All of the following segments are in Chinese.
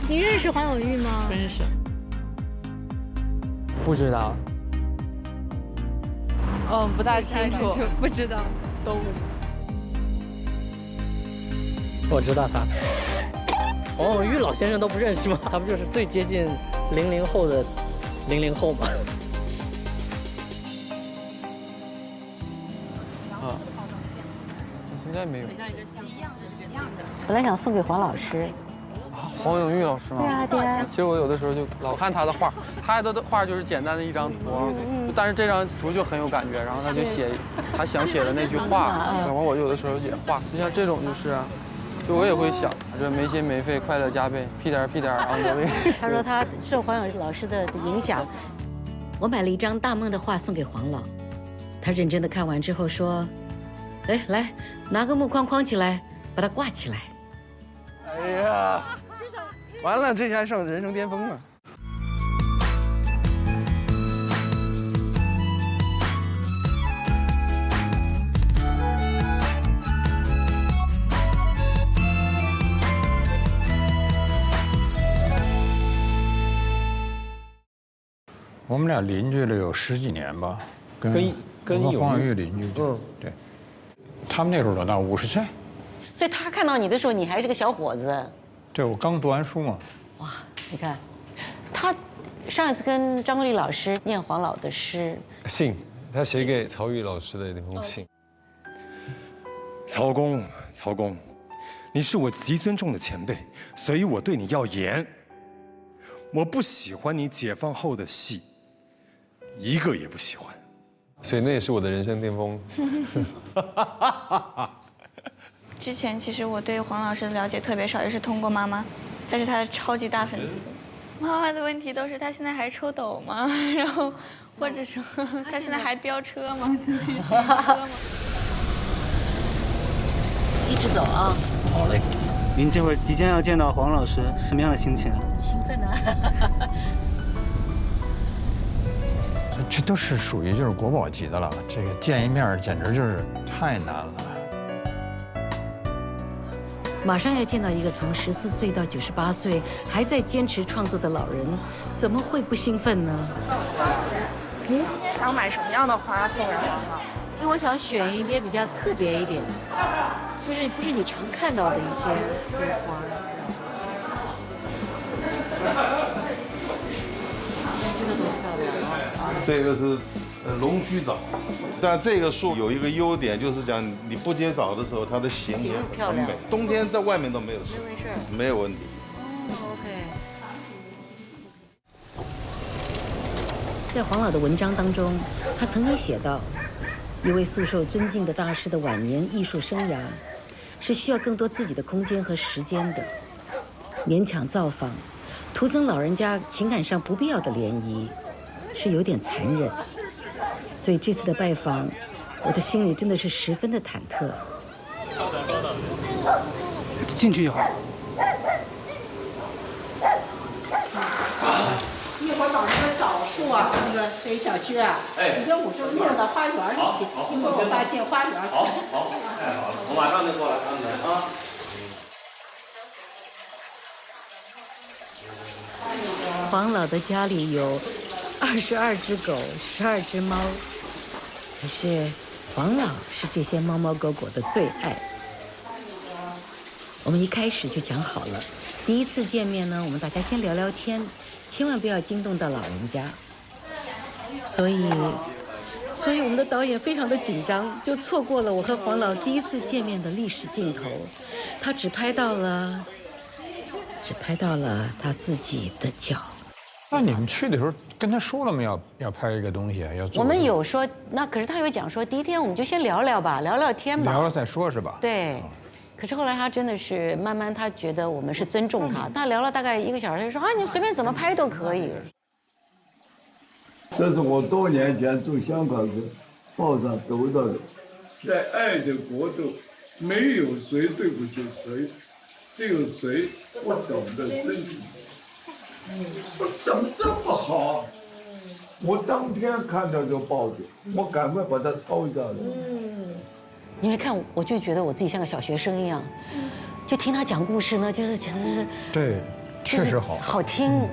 你认识黄永玉吗？不认识。不知道。不大清楚，不知道。都我知道他。黄永玉老先生都不认识吗？他不就是最接近00后的00后吗？现在没有。本来想送给黄老师。黄永玉老师吗？对啊，对啊。其实我有的时候就老看他的画，他的画就是简单的一张图，但是这张图就很有感觉，然后他就写他想写的那句话，然后我有的时候也画，就像这种就是啊，就我也会想，这没心没肺，快乐加倍，屁颠儿屁颠儿 on the way。他说他受黄永玉老师的影响。我买了一张大梦的画送给黄老，他认真的看完之后说：“哎，来拿个木框框起来，把它挂起来。”哎呀，完了，这下上人生巅峰了。我们俩邻居了有10几年吧，跟黄永玉邻居，对，他们那时候多大？50岁。所以他看到你的时候，你还是个小伙子。对，我刚读完书嘛。哇，你看，他上一次跟张国立老师念黄老的诗，信，他写给曹禺老师的那封信。曹公，曹公，你是我极尊重的前辈，所以我对你要严。我不喜欢你解放后的戏，一个也不喜欢。所以那也是我的人生巅峰。之前其实我对黄老师的了解特别少，也是通过妈妈，她是他的超级大粉丝。妈妈的问题都是他现在还抽抖吗？然后或者说他现在还飙车吗？一直走啊。好嘞。您这会儿即将要见到黄老师，什么样的心情啊？兴奋啊！这都是属于就是国宝级的了，这个见一面简直就是太难了。马上要见到一个从14岁到98岁还在坚持创作的老人，怎么会不兴奋呢？您今天想买什么样的花送人黄老？因为我想选一些比较特别一点，就是不是你常看到的一些花。这个多漂亮啊！这个是龙须枣，但这个树有一个优点，就是讲你不接枣的时候，它的形很美。冬天在外面都没有事，没事，没有问题。OK。在黄老的文章当中，他曾经写到，一位素受尊敬的大师的晚年艺术生涯，是需要更多自己的空间和时间的。勉强造访，徒增老人家情感上不必要的涟漪，是有点残忍。所以这次的拜访，我的心里真的是十分的忐忑。进去一会儿。一会儿把那个枣树啊，那个水小区啊，你跟我说弄到花园里去，一会儿我爸进花园。好，太好了，我马上就过来安排啊。黄老的家里有22只狗，12只猫，可是黄老是这些猫猫狗狗的最爱。我们一开始就讲好了，第一次见面呢，我们大家先聊聊天，千万不要惊动到老人家。所以我们的导演非常的紧张，就错过了我和黄老第一次见面的历史镜头，他只拍到了他自己的脚。那你们去的时候跟他说了吗？要拍一个东西，要做。我们有说，那可是他有讲说，第一天我们就先聊聊吧，聊聊天吧。聊了再说，是吧？对。可是后来他真的是慢慢，他觉得我们是尊重他。他聊了大概1个小时，他就说啊，你随便怎么拍都可以。这是我多年前从香港的报上读到的，在爱的国度，没有谁对不起谁，只有谁不懂得珍惜。我怎么这么好？我当天看到这报纸，我赶快把它抄下来。因为看我就觉得我自己像个小学生一样，就听他讲故事呢，就是简直是对，确实好，好听。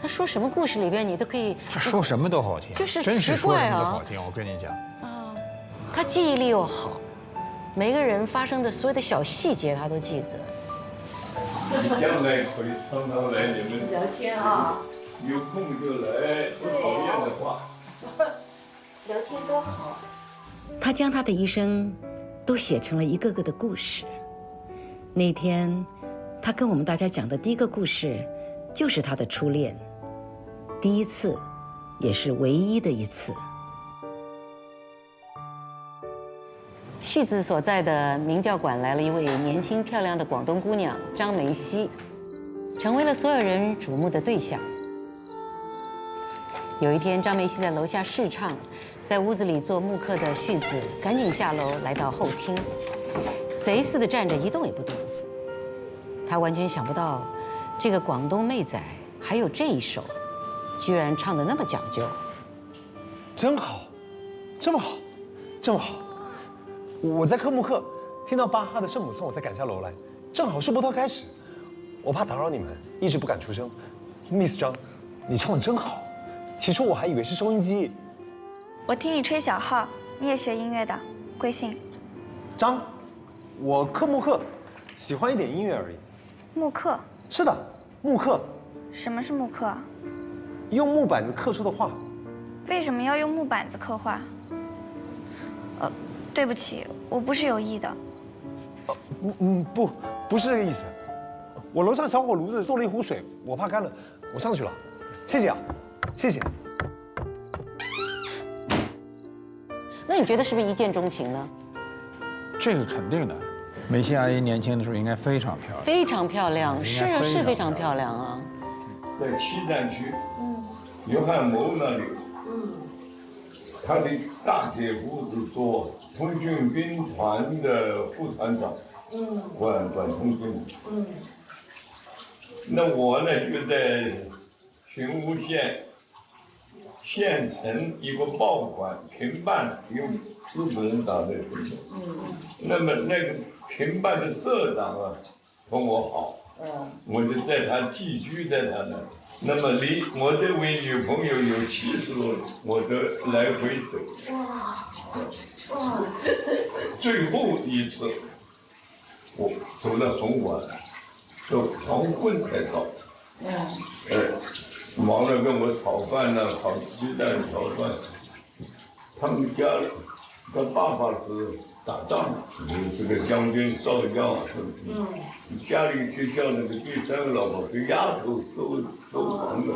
他说什么故事里边你都可以，他说什么都好听，就是真是说什么都奇怪啊好听。我跟你讲，他记忆力又好，每个人发生的所有的小细节他都记得。你将来可以常常来你们聊天啊，有空就来，不讨厌的话。聊天多好。他将他的一生都写成了一个个的故事。那天，他跟我们大家讲的第一个故事，就是他的初恋，第一次，也是唯一的一次。旭子所在的明教馆来了一位年轻漂亮的广东姑娘张梅溪，成为了所有人瞩目的对象。有一天，张梅溪在楼下试唱，在屋子里做木刻的旭子赶紧下楼来到后厅，贼似的站着一动也不动。他完全想不到，这个广东妹仔还有这一手，居然唱得那么讲究。真好，这么好，这么好。我在刻木刻，听到巴哈的圣母颂，我才赶下楼来，正好是波涛开始。我怕打扰你们，一直不敢出声。Miss 张，你唱得真好，起初我还以为是收音机。我听你吹小号，你也学音乐的，贵姓？张，我刻木刻，喜欢一点音乐而已。木刻？是的，木刻。什么是木刻？用木板子刻出的画。为什么要用木板子刻画？对不起，我不是有意的。不是这个意思。我楼上小火炉子做了一壶水，我怕干了，我上去了。谢谢啊，谢谢。那你觉得是不是一见钟情呢？这个肯定的。梅溪阿姨年轻的时候应该非常漂亮，非常漂亮，是啊，是非常漂亮啊。在七站区，约翰谋那里，他的大姐夫是做通讯兵团的副团长，管通讯。那我呢就在寻乌县县城一个报馆评办，用日本人打的评办。那么那个评办的社长啊，跟我好，我就在他寄居在他那。那么离我这位女朋友有70多里，我都来回走。最后一次，我走得很晚，到黄昏才到。忙着跟我炒饭呢，炒鸡蛋、炒饭。他们家里，他爸爸是打仗的，是个将军少将，家里就叫那个第三个老婆是丫头收藏的，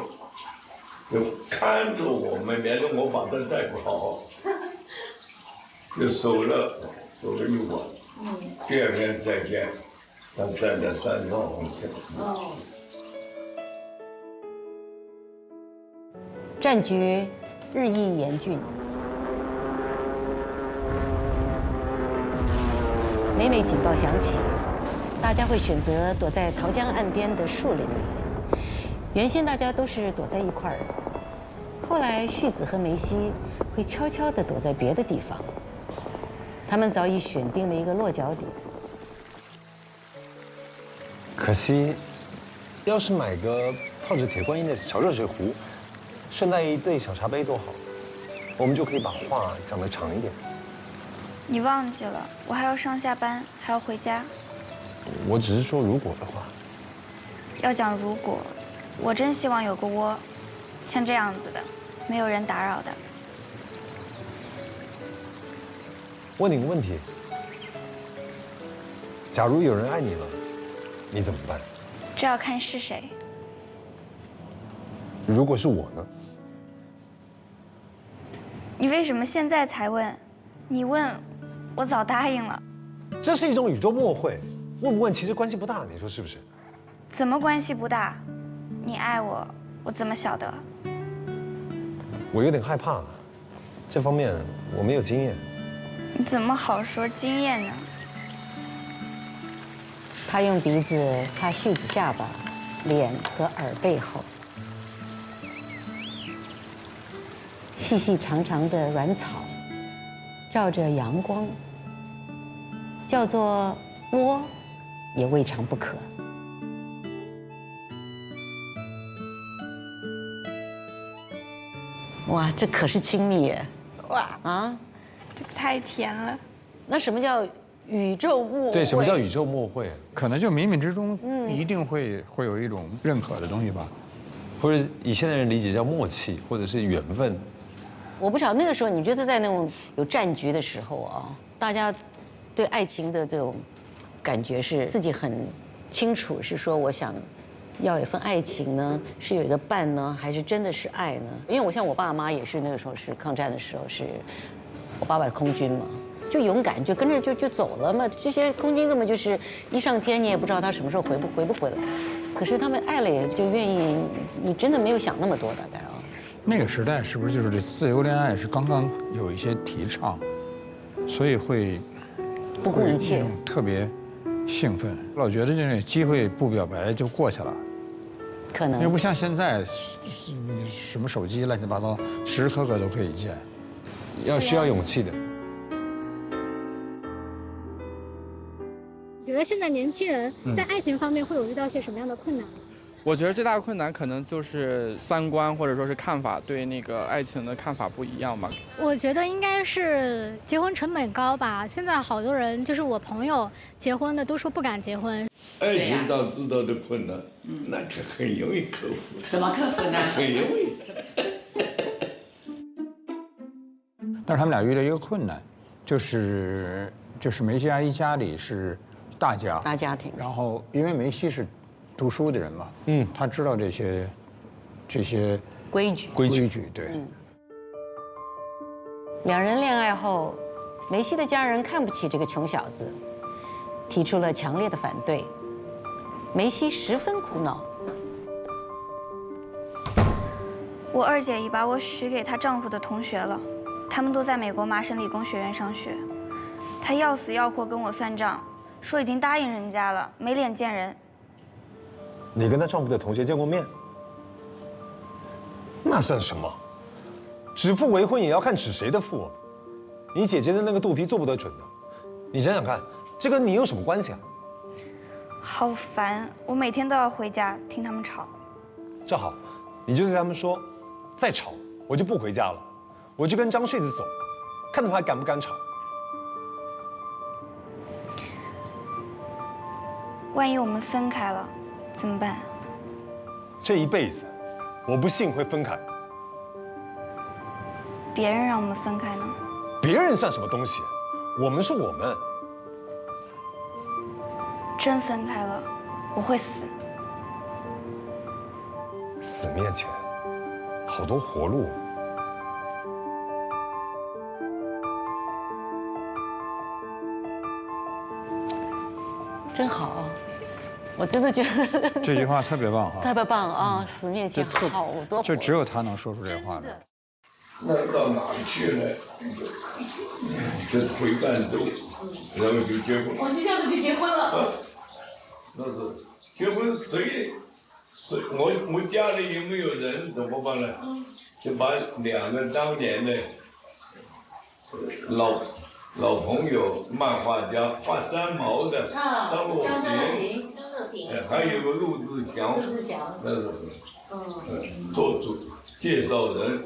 就看着我们，连着我把她带不好，就守了一晚。第二天再见，他站在山上。战局日益严峻，每警报响起，大家会选择躲在桃江岸边的树林里。原先大家都是躲在一块儿，后来旭子和梅溪会悄悄地躲在别的地方。他们早已选定了一个落脚点。可惜，要是买个泡着铁观音的小热水壶，顺带一对小茶杯多好，我们就可以把话讲得长一点。你忘记了，我还要上下班，还要回家。我只是说如果的话。要讲如果，我真希望有个窝，像这样子的，没有人打扰的。问你个问题：假如有人爱你了，你怎么办？这要看是谁。如果是我呢？你为什么现在才问？你问，我早答应了。这是一种宇宙默会，问不问其实关系不大，你说是不是？怎么关系不大？你爱我，我怎么晓得？我有点害怕，这方面我没有经验。你怎么好说经验呢？他用鼻子擦旭子下巴、脸和耳背后，细细长长的软草，照着阳光，叫做窝，也未尝不可。哇，这可是亲密耶！哇啊，这太甜了。那什么叫宇宙默会？对，什么叫宇宙默会？可能就冥冥之中，一定会有一种认可的东西吧，或者以现代人理解叫默契，或者是缘分。我不晓得那个时候，你觉得在那种有战局的时候啊，大家对爱情的这种感觉是自己很清楚，是说我想要有一份爱情呢，是有一个伴呢，还是真的是爱呢？因为我像我爸妈也是那个时候是抗战的时候，是我爸爸空军嘛，就勇敢就跟着就走了嘛。这些空军根本就是一上天，你也不知道他什么时候回不回来。可是他们爱了也就愿意，你真的没有想那么多，大概啊。那个时代是不是就是这自由恋爱是刚刚有一些提倡，所以会不顾一切，特别兴奋，老觉得这个机会不表白就过去了，可能又不像现在，什么手机乱七八糟，时时刻刻都可以见，需要勇气的。觉得现在年轻人在爱情方面会有遇到一些什么样的困难？我觉得最大的困难可能就是三观或者说是看法，对那个爱情的看法不一样吧。我觉得应该是结婚成本高吧。现在好多人，就是我朋友结婚的都说不敢结婚。爱情上知道的困难，那可很容易克服。怎么克服呢？很容易。但是他们俩遇到一个困难，就是梅西阿姨家里是大家庭，然后因为梅西是读书的人嘛，他知道这些规矩，对。两人恋爱后，梅西的家人看不起这个穷小子，提出了强烈的反对。梅西十分苦恼。我二姐已把我许给她丈夫的同学了，他们都在美国麻省理工学院上学。她要死要活跟我算账，说已经答应人家了，没脸见人。你跟她丈夫的同学见过面？那算什么？指腹为婚也要看指谁的腹。你姐姐的那个肚皮做不得准的。你想想看，这跟你有什么关系啊？好烦，我每天都要回家听他们吵。正好，你就对他们说，再吵我就不回家了，我就跟张穗子走，看他们还敢不敢吵。万一我们分开了，怎么办？这一辈子，我不信会分开。别人让我们分开呢？别人算什么东西？我们是我们。真分开了，我会死。死面前，好多活路。真好，我真的觉得这句话特别棒哈，特别棒啊！死面前好多，就只有他能说出这话来。那到哪儿去了？这回赣州，然后就结婚。我就这样子就结婚了。那是结婚谁？我家里也没有人，怎么办呢？就把两个当年的老朋友，漫画家画三毛的张若平，还有个陆志祥，那是做主介绍人，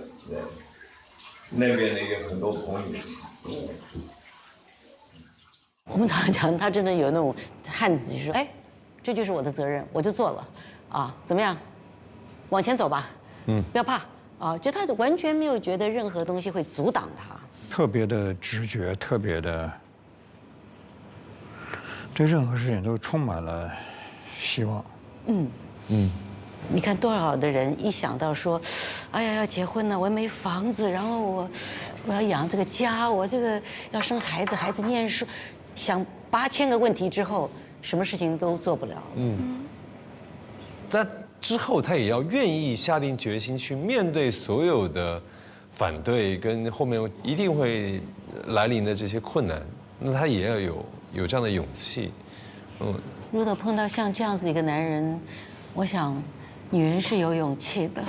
那边的也很多朋友。我们常常讲，他真的有那种汉子，就说：“哎，这就是我的责任，我就做了，啊，怎么样？往前走吧，不要怕啊！”就他完全没有觉得任何东西会阻挡他。特别的直觉，特别的对任何事情都充满了希望。你看多少的人一想到说，哎呀要结婚了，我也没房子，然后我要养这个家，我这个要生孩子，孩子念书，想8000个问题之后，什么事情都做不了。但之后他也要愿意下定决心去面对所有的反对跟后面一定会来临的这些困难，那他也要有这样的勇气。如果碰到像这样子一个男人，我想女人是有勇气的。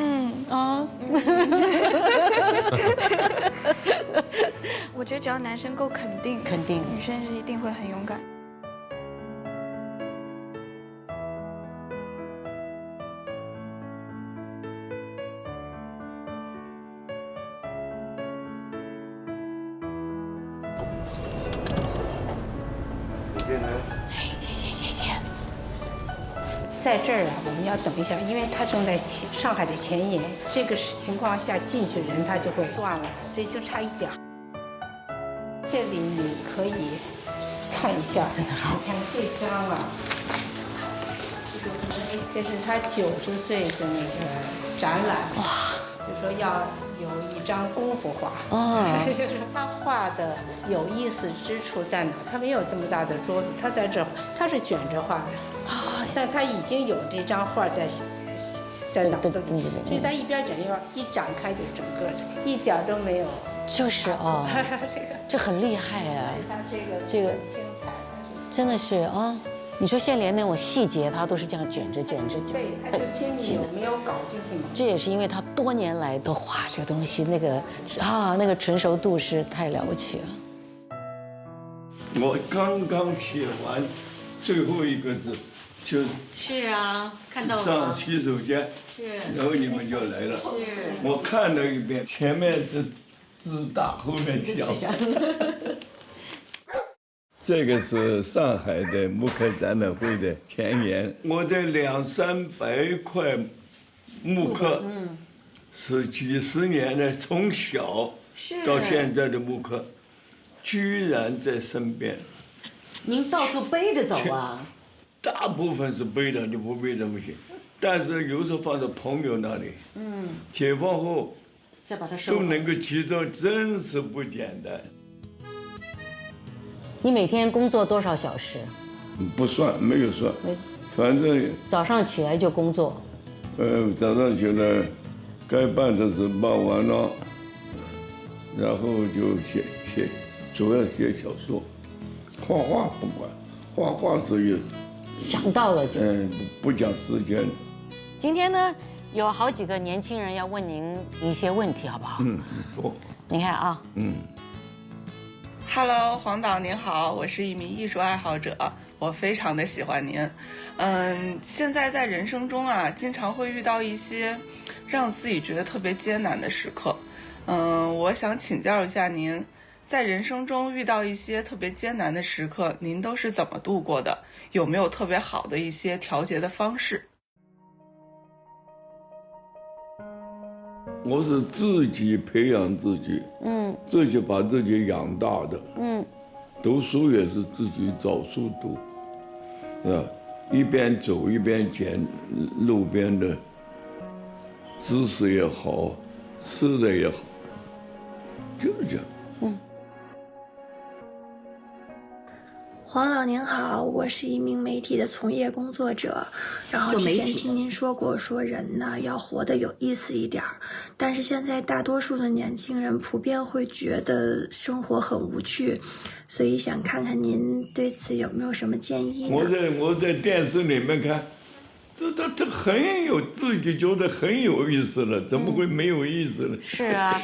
我觉得只要男生够肯定，女生是一定会很勇敢。谢呢。哎，谢谢谢谢。在这儿啊，我们要等一下，因为他正在上海的前沿，这个情况下进去人他就会断了，所以就差一点。这里你可以看一下，真的好。你看这张啊，这是他90岁的那个展览，哇，就说要有一张功夫画。哦，就是他画的有意思之处在哪？他没有这么大的桌子，他在这，他是卷着画的。但他已经有这张画在脑子里，所以他一边卷一展开就整个一点都没有。就是哦，这很厉害啊！他这个精彩，真的是啊！你说现在连那种细节，他都是这样卷着。对，他就心里有没有搞就行了。这也是因为他多年来都画这个东西，那个成熟度是太了不起了。我刚刚写完最后一个字。是啊，看到了。上洗手间，是，然后你们就来了。是，我看了一遍，前面是字大，后面小。这个是上海的木刻展览会的前言。我的200-300块木刻，是几十年的，从小到现在的木刻，居然在身边。您到处背着走啊？大部分是背的，你不背的不行。但是有时候放在朋友那里，解放后再把它收都能够集中，真是不简单。你每天工作多少小时？不算，没有算，反正早上起来就工作。早上起来该办的事办完了，然后就写，主要写小说，画画不管，画画是有。想到了就不讲时间。今天呢，有好几个年轻人要问您一些问题，好不好？你看啊，Hello， 黄导您好，我是一名艺术爱好者，我非常的喜欢您。现在在人生中啊，经常会遇到一些让自己觉得特别艰难的时刻。我想请教一下您，在人生中遇到一些特别艰难的时刻，您都是怎么度过的？有没有特别好的一些调节的方式？我是自己培养自己，自己把自己养大的，读书也是自己找书读，一边走一边捡路边的知识也好，吃的也好，就是这样。黄老您好，我是一名媒体的从业工作者，然后之前听您说过，说人呢要活得有意思一点儿，但是现在大多数的年轻人普遍会觉得生活很无趣，所以想看看您对此有没有什么建议呢？我在电视里面看，这很有，自己觉得很有意思了，怎么会没有意思呢？是啊，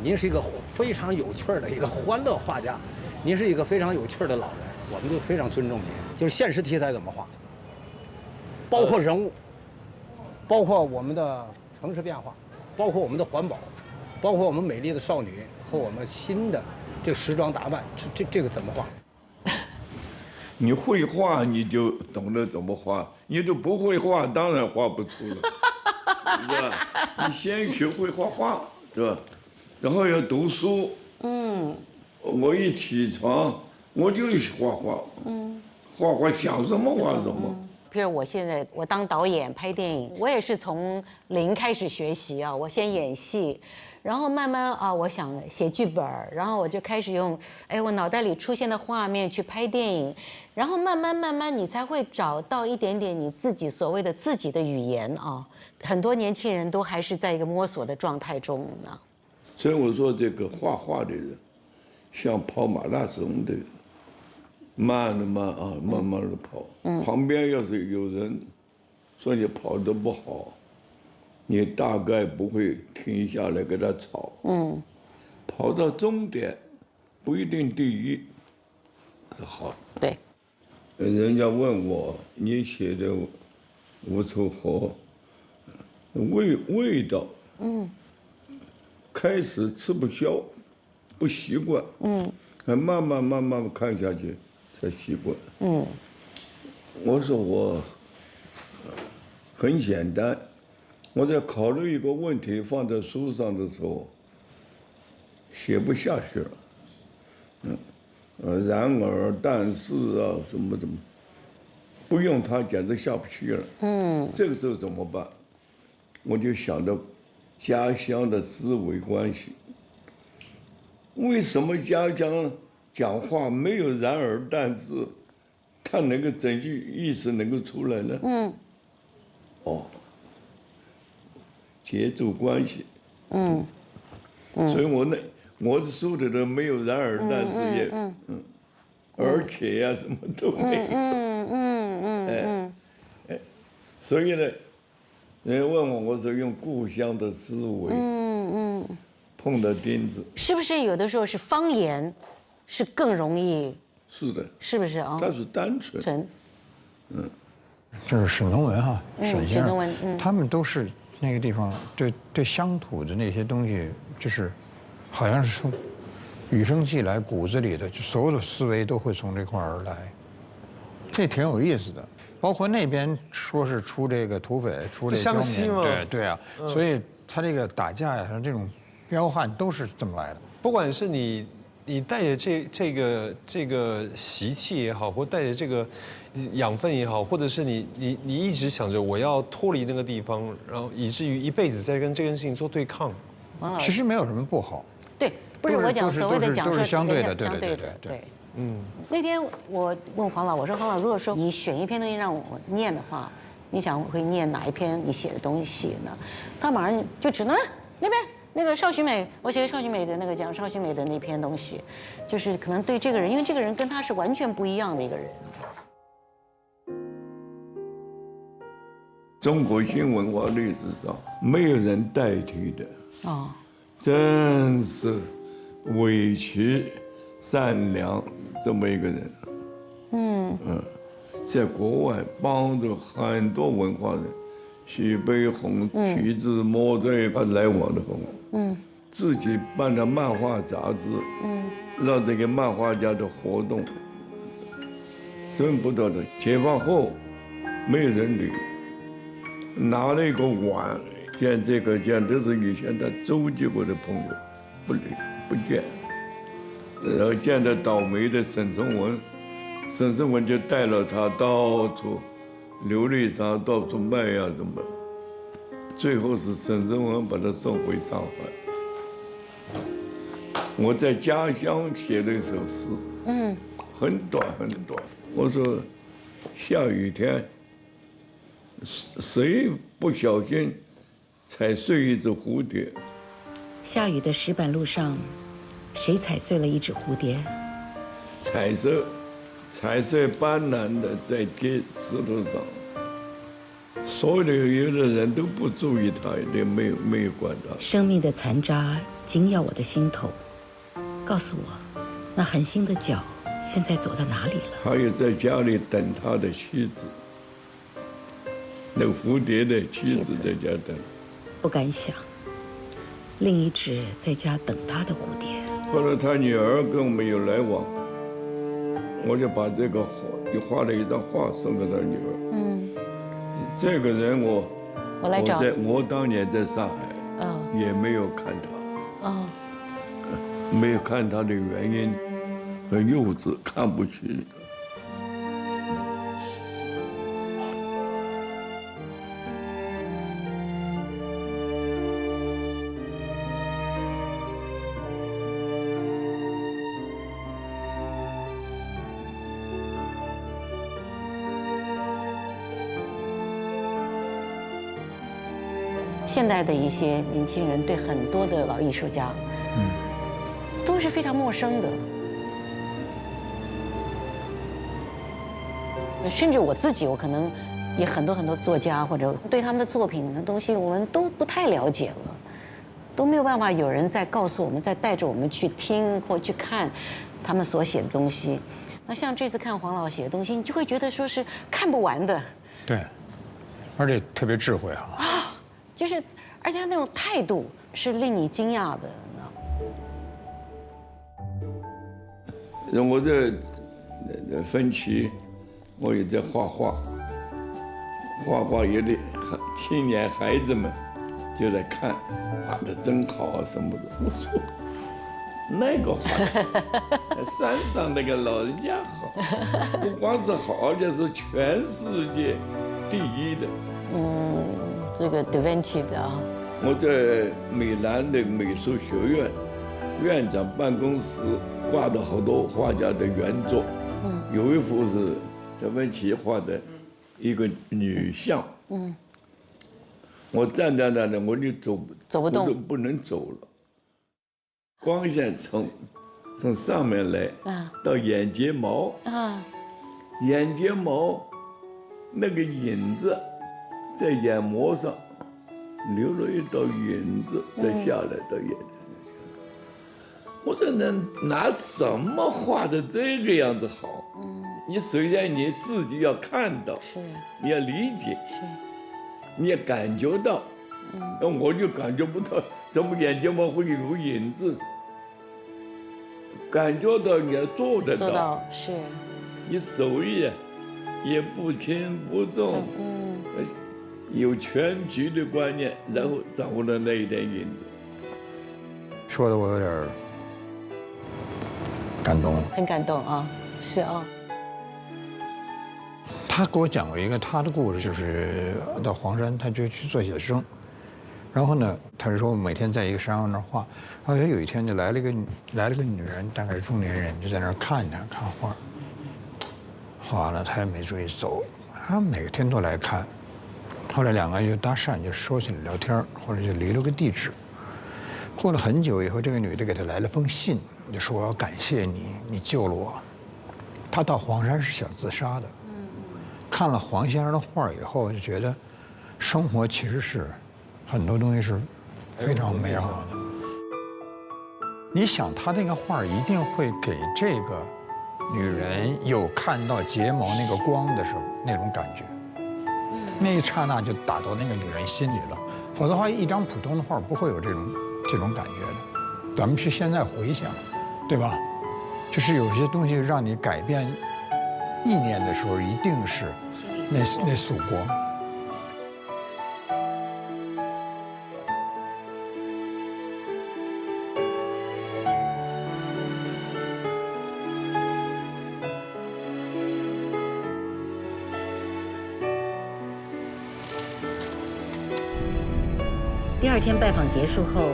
您是一个非常有趣的一个欢乐画家，您是一个非常有趣的老人。我们都非常尊重您，就是现实题材怎么画，包括人物，包括我们的城市变化，包括我们的环保，包括我们美丽的少女和我们新的这时装打扮，这个怎么画？你会画你就懂得怎么画，你都不会画，当然画不出了，是吧？你先学会画画，对吧？然后要读书。我一起床。我就画画，画想什么画什么。譬如我现在当导演拍电影，我也是从零开始学习啊。我先演戏，然后慢慢啊，我想写剧本，然后我就开始用我脑袋里出现的画面去拍电影，然后慢慢你才会找到一点点你自己所谓的自己的语言啊。很多年轻人都还是在一个摸索的状态中呢。所以我说这个画画的人，像跑马拉松的。慢慢的跑，旁边要是有人说你跑得不好，你大概不会停下来跟他吵。跑到终点不一定第一是好。对。人家问我你写的无愁河味道，开始吃不消，不习惯，慢慢看下去。才习惯。我说我很简单，我在考虑一个问题放在书上的时候，写不下去了。然而，但是啊，什么，不用它简直下不去了。这个时候怎么办？我就想到家乡的思维关系。为什么家乡讲话没有然而但是，它能够整句意思能够出来呢？节奏关系。所以我的书里头没有然而但是也而且呀什么都没有。所以呢，人家问我说用故乡的思维。碰到钉子，是不是有的时候是方言，是更容易？是的，是不是啊？它是单纯。这是沈从文哈，沈先生，他们都是那个地方对乡土的那些东西，就是好像是从与生俱来骨子里的，就所有的思维都会从这块而来，这挺有意思的。包括那边说是出这个土匪，出这湘西嘛，对啊，所以他这个打架呀，像这种彪悍都是这么来的。不管是你带着这个习气也好，或带着这个养分也好，或者是你一直想着我要脱离那个地方，然后以至于一辈子在跟这件事情做对抗，其实没有什么不好。对，不是我讲所谓的讲说相对的，对。那天我问黄老，我说黄老，如果说你选一篇东西让我念的话，你想会念哪一篇你写的东西呢？他马上就只能那边。那个邵栩美，我写给邵栩美的那个讲邵栩美的那篇东西，就是可能对这个人，因为这个人跟他是完全不一样的一个人。中国新文化历史上没有人代替的。真是委屈、善良这么一个人。在国外帮助很多文化人。徐悲鸿、徐志摩这一帮来往的朋友，自己办的漫画杂志，让这个漫画家的活动，真不得了。解放后，没有人理，拿了一个碗见这个见，都是以前他周济过的朋友，不理不见。然后见到倒霉的沈从文，沈从文就带了他到处。流离沙到处卖呀，什么？最后是沈从文把他送回上海。我在家乡写了一首诗，很短很短。我说，下雨天，谁不小心踩碎一只蝴蝶？下雨的石板路上，谁踩碎了一只蝴蝶？彩色斑斓的在石头上，所有的人都不注意他，也没有管他。生命的残渣紧咬我的心头，告诉我，那狠心的脚现在走到哪里了？还有在家里等他的妻子，那个蝴蝶的妻子在家等。不敢想，另一只在家等他的蝴蝶。后来他女儿跟我们有来往。我就把这个画了一张画送给他女儿。这个人我当年在上海，也没有看他。没有看他的原因，很幼稚，看不起的。现代的一些年轻人对很多的老艺术家，都是非常陌生的。甚至我自己，我可能也很多作家或者对他们的作品的东西，我们都不太了解了，都没有办法有人再告诉我们，再带着我们去听或去看他们所写的东西。那像这次看黄老写的东西，你就会觉得说是看不完的。对，而且特别智慧啊。就是，而且他那种态度是令你惊讶的。我在分期，我也在画画，有的青年孩子们就在看，画的真好啊什么的。我说那个画的，山上那个老人家好，不光是好，而且是全世界第一的。这个 Da Vinci 的啊。我在米兰的美术学院院长办公室挂的好多画家的原作，有一幅是达芬奇画的一个女像，我站在那里我就走不动，不能走了，光线从上面来到眼睫毛，眼睫毛那个影子在眼膜上留了一道影子，再下来到眼睛。我说拿什么画的这个样子好？你首先你自己要看到，是，你要理解，是，你要感觉到。那我就感觉不到，怎么眼睫毛会有影子？感觉到你要做得到，做到是。你手艺也不轻不重，有全局的观念，然后掌握了那一点影子。说的我有点感动，很感动啊，是啊。他给我讲过一个他的故事，就是到黄山，他就去做写生，然后呢，他就说每天在一个山上那儿画，然后他有一天就来了个女人，大概是中年人，就在那儿看画，画完了他也没注意走，他每天都来看。后来两个人就搭讪，就说起来聊天，后来就留了个地址。过了很久以后，这个女的给他来了封信，就说我要感谢你，你救了我。他到黄山是想自杀的。看了黄先生的画以后，就觉得生活其实是很多东西是非常美好的。你想他那个画一定会给这个女人有看到睫毛那个光的时候那种感觉。那一刹那就打到那个女人心里了，否则的话，一张普通的画不会有这种感觉的。咱们是现在回想，对吧？就是有些东西让你改变意念的时候，一定是那束光。第二天拜访结束后，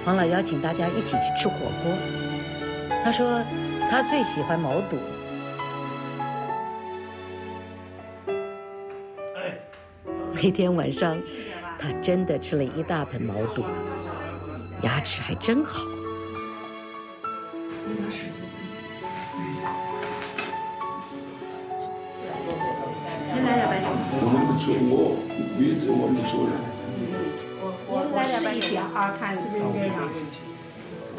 黄老邀请大家一起去吃火锅。他说他最喜欢毛肚。那天晚上，他真的吃了一大盆毛肚，牙齿还真好。先来点白酒。我鼻子闻不出来。我来点白酒啊，看是不是这样。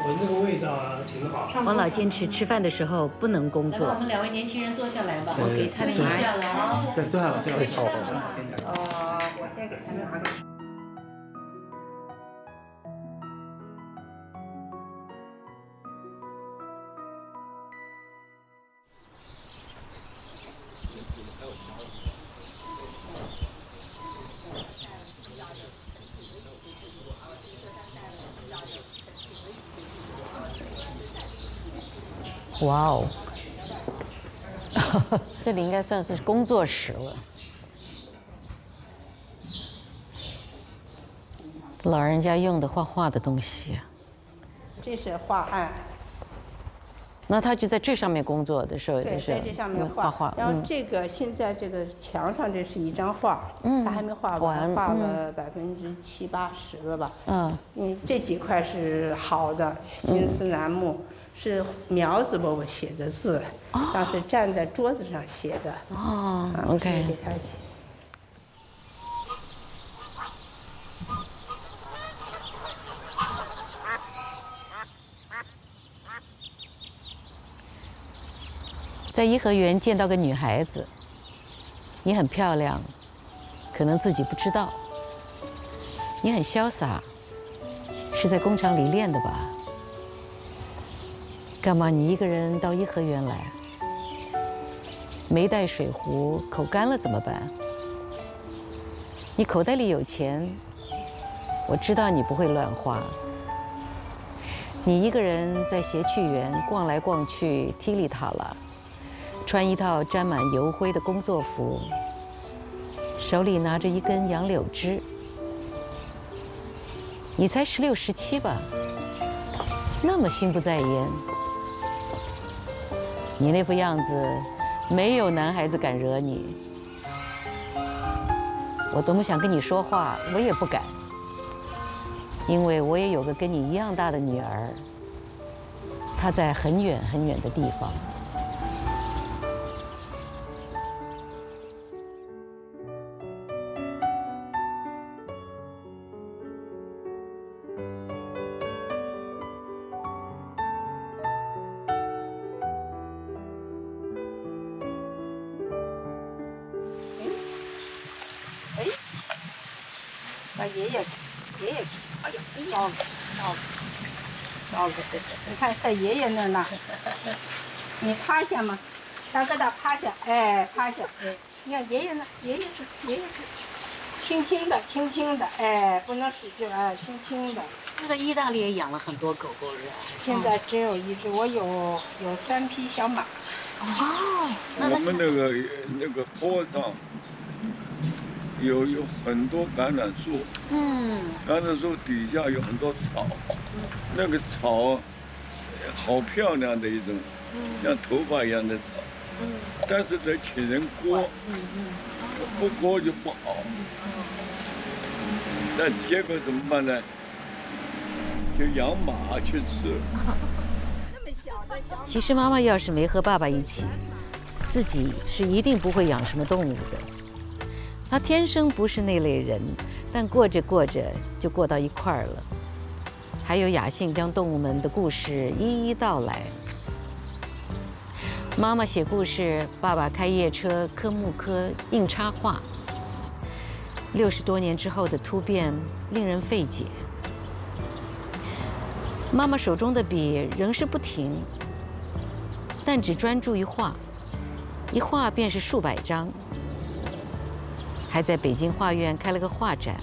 闻这个味道挺好。黄老坚持吃饭的时候不能工作。我们两位年轻人坐下来吧，我给他们拿下来。对，坐下了，坐下了。我先给他们拿。哇哦，这里应该算是工作室了。老人家用的画画的东西。这是画案。那他就在这上面工作的时候，对，在这上面画画。然后这个现在这个墙上这是一张画，他还没画完，画了7%-80%了吧。这几块是好的金丝楠木。是苗子伯伯写的字，当时站在桌子上写的。OK。给他写。在颐和园见到个女孩子，你很漂亮，可能自己不知道。你很潇洒，是在工厂里练的吧？干嘛你一个人到颐和园来？没带水壶，口干了怎么办？你口袋里有钱，我知道你不会乱花。你一个人在谐趣园逛来逛去，踢里踏啦，穿一套沾满油灰的工作服，手里拿着一根杨柳枝。你才16、17吧，那么心不在焉。你那副样子，没有男孩子敢惹你。我多么想跟你说话，我也不敢，因为我也有个跟你一样大的女儿，她在很远很远的地方。把爷爷，哎呀，糟了，你看在爷爷那儿呢，你趴下嘛，大哥大趴下，哎，趴下，哎，你看爷爷呢，爷爷是，轻轻的，哎，不能使劲，哎，轻轻的。就在意大利也养了很多狗狗是吧？现在只有1只，我有3匹小马。哦，我们那个坡上有很多橄榄树，橄榄树底下有很多草，那个草好漂亮的一种，像头发一样的草，但是得请人割，不割就不好。那结果怎么办呢？就养马去吃。其实妈妈要是没和爸爸一起，自己是一定不会养什么动物的。她天生不是那类人，但过着过着就过到一块儿了。还有雅兴将动物们的故事一一道来。妈妈写故事，爸爸开夜车、刻木刻、印插画。60多年之后的突变令人费解。妈妈手中的笔仍是不停，但只专注于画，一画便是数百张。还在北京画院开了个画展，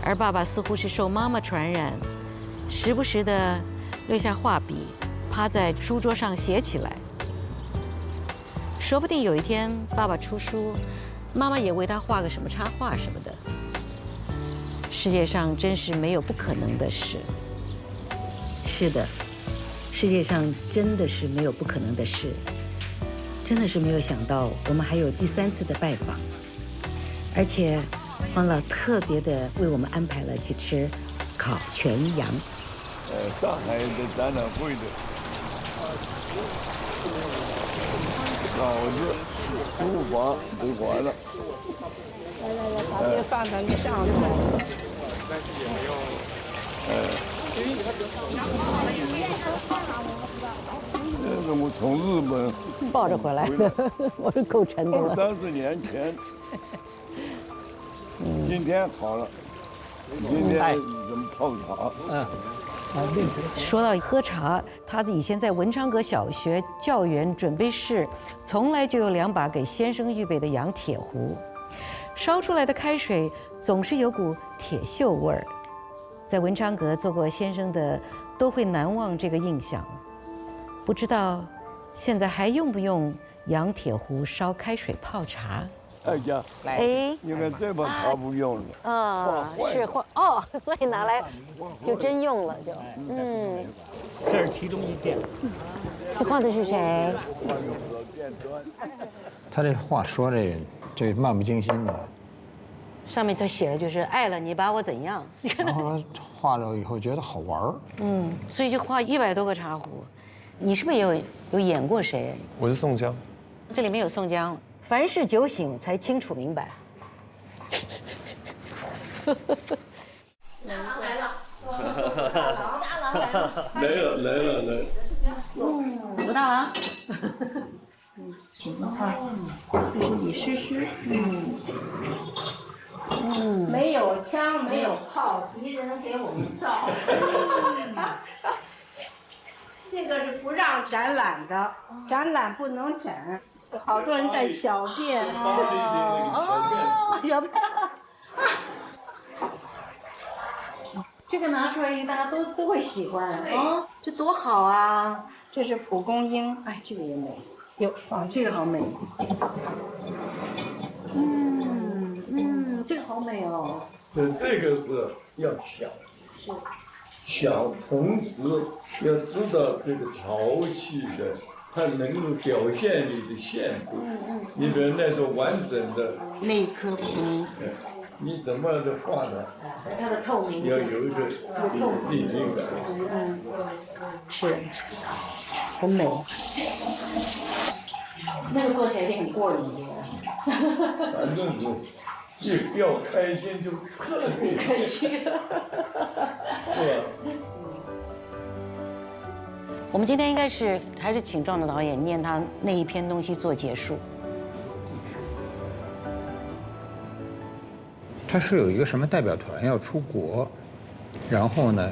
而爸爸似乎是受妈妈传染，时不时地撂下画笔，趴在书桌上写起来。说不定有一天爸爸出书，妈妈也为他画个什么插画什么的。世界上真是没有不可能的事。是的，世界上真的是没有不可能的事。真的是没有想到，我们还有第3次的拜访，而且黄老特别的为我们安排了去吃烤全羊。上海的展览会的稿子、书法都完了。来，把这放到你上头。但是也没有。那是我从日本抱着回来的，我是够沉的了。30年前，今天好了，今天怎么泡茶？说到喝茶，他以前在文昌阁小学教员准备室，从来就有2把给先生预备的洋铁壶，烧出来的开水总是有股铁锈味儿。在文昌阁做过先生的，都会难忘这个印象。不知道现在还用不用洋铁壶烧开水泡茶？哎呀，哎，你看这把茶不用了，是换哦，所以拿来就真用了，就这是其中一件。这画的是谁？他这话说这漫不经心的。上面都写的就是爱了你把我怎样？然后画了以后觉得好玩儿。所以就画100多个茶壶。你是不是也有演过谁？我是宋江。这里面有宋江。凡事酒醒才清楚明白。来了。武大郎。你看，这是李师师。没有枪，没有炮，敌人给我们造。这个是不让展览的，展览不能展，好多人在小便。小便。这个拿出来，大家都会喜欢啊，这多好啊！这是蒲公英，哎，这个也美，哟，这个好美。这个好美哦。这个是要想，同时要知道这个陶器的它能够表现你的线度。你比如那种完整的那颗蒲公英。你怎么的画呢？它的透明要有一个立体感。是，很美。那个做起来也很过瘾。反正是一要开心就特别开心，是吧？我们今天应该还是请壮的导演念他那一篇东西做结束。他是有一个什么代表团要出国，然后呢，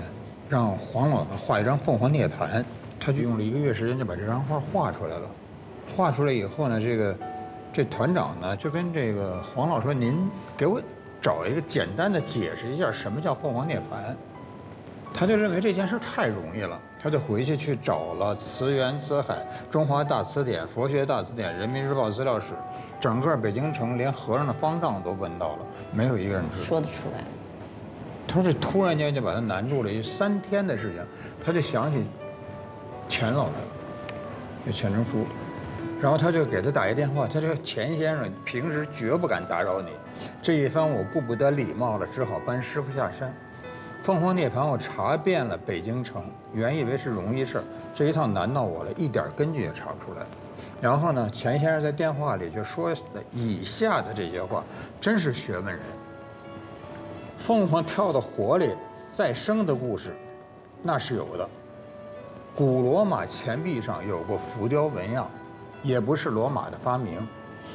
让黄老呢画一张凤凰涅槃，他就用了1个月时间就把这张画画出来了。画出来以后呢，这团长呢就跟这个黄老说：“您给我找一个简单的解释一下什么叫凤凰涅槃。”他就认为这件事太容易了，他就回去找了词源、词海、中华大词典、佛学大词典、人民日报资料室，整个北京城连和尚的方丈都问到了，没有一个人知道说得出来。他说这突然间就把他难住了，3天的事情，他就想起钱老师，就钱钟书，然后他就给他打一电话，他说钱先生平时绝不敢打扰你，这一番我顾不得礼貌了，只好搬师傅下山。凤凰涅槃，我查遍了北京城，原以为是容易事，这一趟难到我了，一点根据也查不出来。然后呢，钱先生在电话里就说了以下的这些话，真是学问人。凤凰跳到火里再生的故事，那是有的。古罗马钱币上有过浮雕纹样，也不是罗马的发明，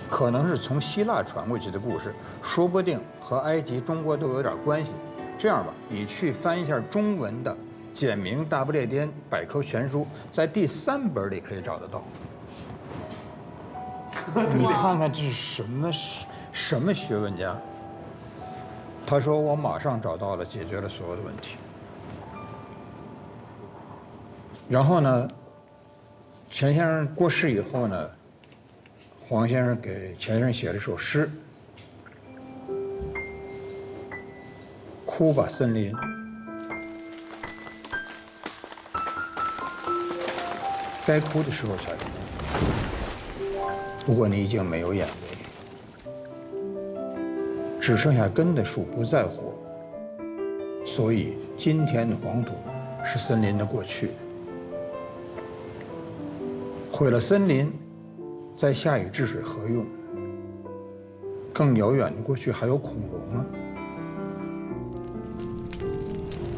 可能是从希腊传过去的故事，说不定和埃及、中国都有点关系。这样吧，你去翻一下中文的《简明大不列颠百科全书》，在第3本里可以找得到。你看看这是什么学问家？他说我马上找到了，解决了所有的问题。然后呢，钱先生过世以后呢，黄先生给钱先生写了一首诗。哭吧，森林。该哭的时候才哭。不过你已经没有眼泪，只剩下根的树不再活。所以今天的黄土是森林的过去。毁了森林，再下雨治水何用？更遥远的过去还有恐龙啊！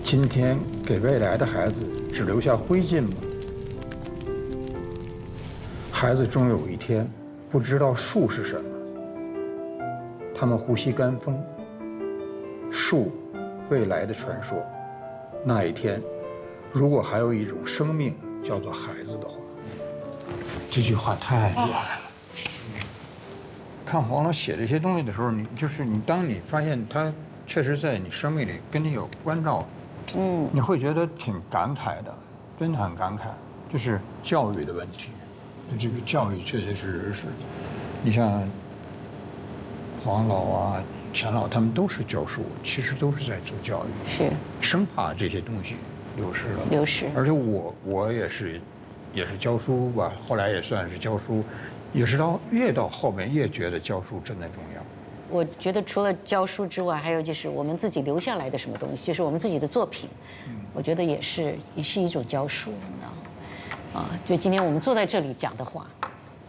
今天给未来的孩子只留下灰烬吗？孩子终有一天不知道树是什么，他们呼吸干风，树，未来的传说。那一天，如果还有一种生命叫做孩子的话，这句话太厉害了。看黄老写这些东西的时候，当你发现他确实在你生命里跟你有关照。你会觉得挺感慨的，真的很感慨，就是教育的问题。这个教育确确实实是，你像黄老啊、钱老，他们都是教书，其实都是在做教育，是生怕这些东西流失了。流失。而且我也是教书吧，后来也算是教书，也是越到后面越觉得教书真的重要。我觉得除了教书之外，还有就是我们自己留下来的什么东西，就是我们自己的作品，我觉得也是一种教书，你知道吗？就今天我们坐在这里讲的话，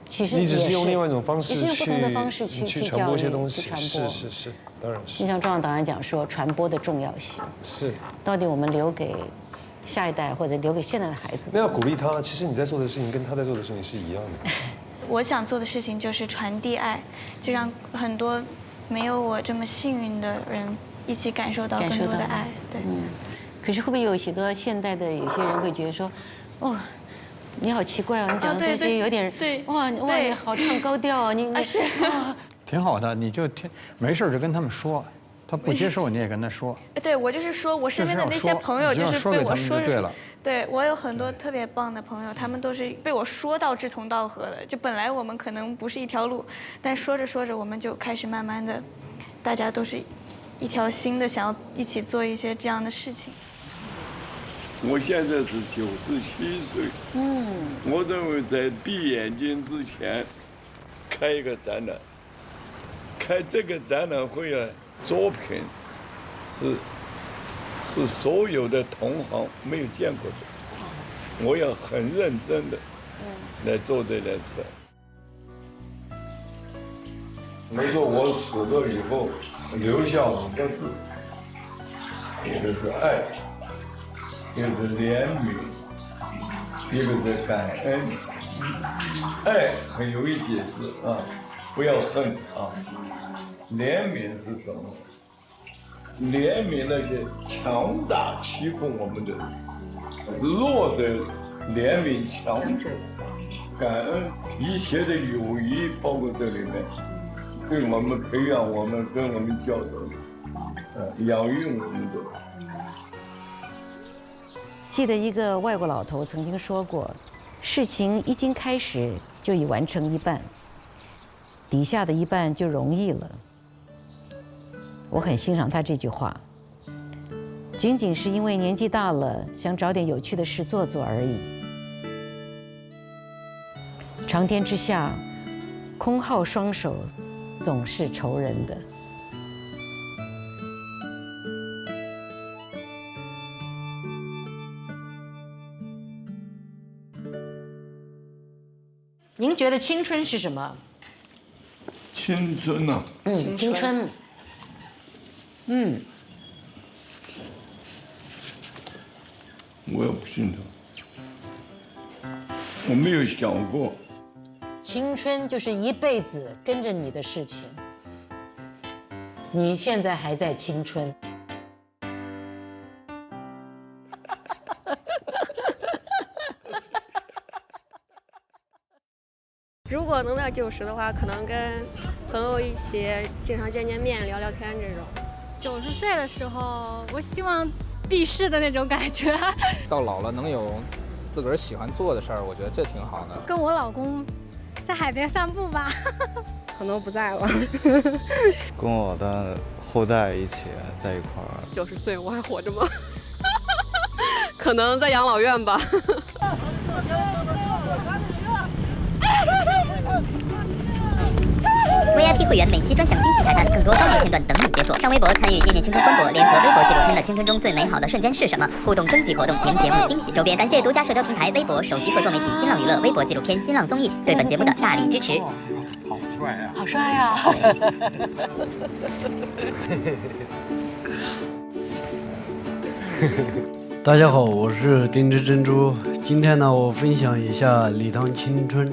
其实你只是用另外一种方式也是用不同的方式去传播一些东西，去传播。是，当然是。就像壮导演讲说，传播的重要性是，到底我们留给下一代或者留给现在的孩子，那要鼓励他。其实你在做的事情跟他在做的事情是一样的。我想做的事情就是传递爱，就让很多没有我这么幸运的人一起感受到更多的爱。对。可是会不会有许多现代的有些人会觉得说，哦，你好奇怪哦，你讲的东西有点哇，你好唱高调，你是挺好的，你就没事就跟他们说，他不接受你也跟他说。对，我就是说我身边的那些朋友就是被我说对了。对，我有很多特别棒的朋友，他们都是被我说到志同道合的。就本来我们可能不是一条路，但说着说着，我们就开始慢慢的，大家都是一条心的，想要一起做一些这样的事情。我现在是97岁，我认为在闭眼睛之前开一个展览，开这个展览会的作品是所有的同行没有见过的，我要很认真的来做这件事。没错，我死了以后留下5个字，一个是爱，一个是怜悯，一个是感恩。爱很容易解释啊，不要恨啊。怜悯是什么？怜悯那些强大欺负我们的人，弱的怜悯强者，感恩一切的友谊，包括这里面，对我们培养我们，跟我们教导，养育我们的。记得一个外国老头曾经说过，事情一经开始就已完成一半，底下的一半就容易了。我很欣赏他这句话，仅仅是因为年纪大了，想找点有趣的事做做而已。长天之下，空耗双手，总是愁人的。您觉得青春是什么？青春啊，青春。我也不信他，我没有想过。青春就是一辈子跟着你的事情，你现在还在青春。如果能到90的话，可能跟朋友一起经常见面、聊聊天这种。90岁的时候，我希望避世的那种感觉。到老了能有自个儿喜欢做的事儿，我觉得这挺好的。跟我老公在海边散步吧。可能不在了。跟我的后代一起在一块儿。90岁我还活着吗？可能在养老院吧。VIP 会员每期专享惊喜彩蛋，更多高能片段等你解锁。上微博参与“念念青春”官博联合微博纪录片的青春中最美好的瞬间是什么？互动征集活动，赢节目惊喜周边。感谢独家社交平台微博首席合作媒体新浪娱乐、微博纪录片、新浪综艺对本节目的大力支持。好帅啊！好帅啊！大家好，我是丁之珍珠。今天呢，我分享一下礼堂青春。